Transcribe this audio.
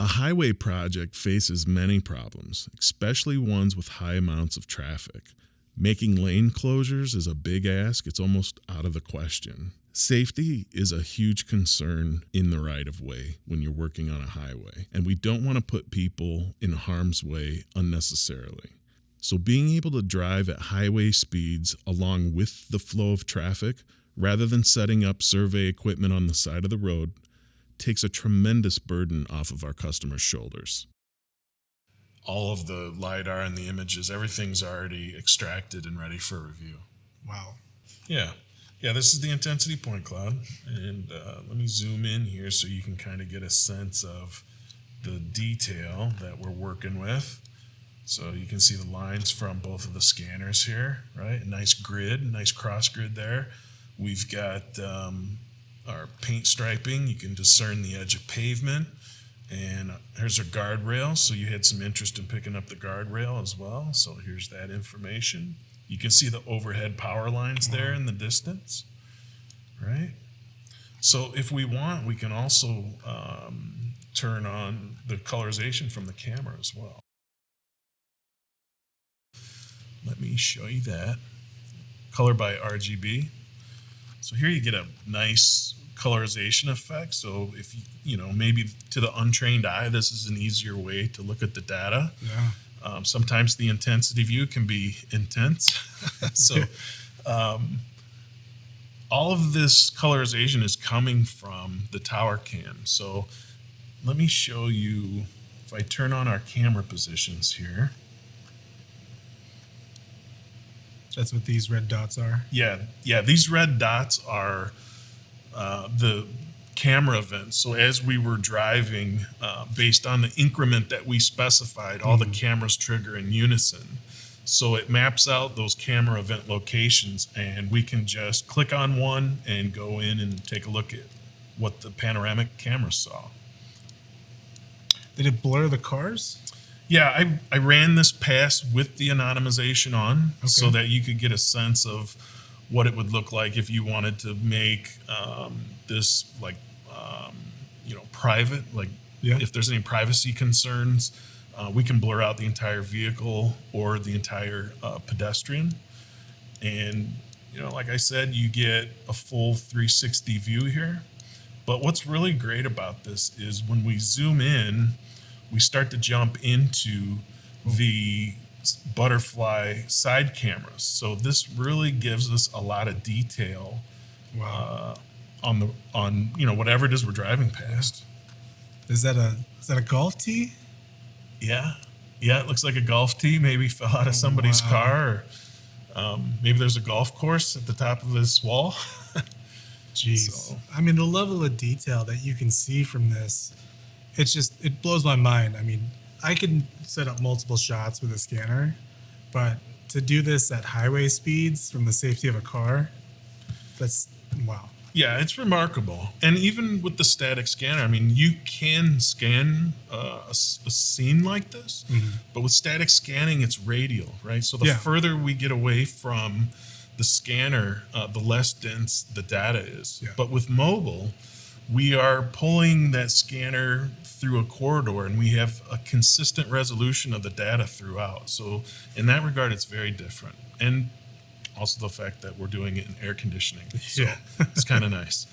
A highway project faces many problems, especially ones with high amounts of traffic. Making lane closures is a big ask. It's almost out of the question. Safety is a huge concern in the right-of-way when you're working on a highway, and we don't want to put people in harm's way unnecessarily. So being able to drive at highway speeds along with the flow of traffic, rather than setting up survey equipment on the side of the road, takes a tremendous burden off of our customers' shoulders. All of the LiDAR and the images, everything's already extracted and ready for review. Wow. Yeah, this is the intensity point cloud. And let me zoom in here so you can kind of get a sense of the detail that we're working with. So you can see the lines from both of the scanners here, right? A nice grid, nice cross grid there. We've got our paint striping. You can discern the edge of pavement. And here's our guardrail. So you had some interest in picking up the guardrail as well. So here's that information. You can see the overhead power lines there in the distance, right? So if we want, we can also turn on the colorization from the camera as well. Let me show you that. Color by RGB. So here you get a nice colorization effect. So if you know, maybe to the untrained eye, this is an easier way to look at the data. Yeah. Sometimes the intensity view can be intense. So all of this colorization is coming from the tower cam. So let me show you, if I turn on our camera positions here. That's what these red dots are? Yeah, these red dots are the camera events. So as we were driving, based on the increment that we specified, all the cameras trigger in unison. So it maps out those camera event locations, and we can just click on one and go in and take a look at what the panoramic camera saw. Did it blur the cars? Yeah, I ran this pass with the anonymization on, so that you could get a sense of what it would look like if you wanted to make this like private. Like if there's any privacy concerns, we can blur out the entire vehicle or the entire pedestrian. And like I said, you get a full 360 view here. But what's really great about this is when we zoom in, we start to jump into the butterfly side cameras. So this really gives us a lot of detail on whatever it is we're driving past. Is that a golf tee? Yeah, it looks like a golf tee. Maybe fell out of somebody's car, or maybe there's a golf course at the top of this wall. Jeez. So, I mean, the level of detail that you can see from this, it blows my mind. I mean, I can set up multiple shots with a scanner, but to do this at highway speeds from the safety of a car, that's wow. Yeah, it's remarkable. And even with the static scanner, I mean, you can scan a scene like this, but with static scanning, it's radial, right? So the further we get away from the scanner, the less dense the data is. Yeah. But with mobile, we are pulling that scanner through a corridor, and we have a consistent resolution of the data throughout. So in that regard, it's very different. And also the fact that we're doing it in air conditioning. So it's kind of nice.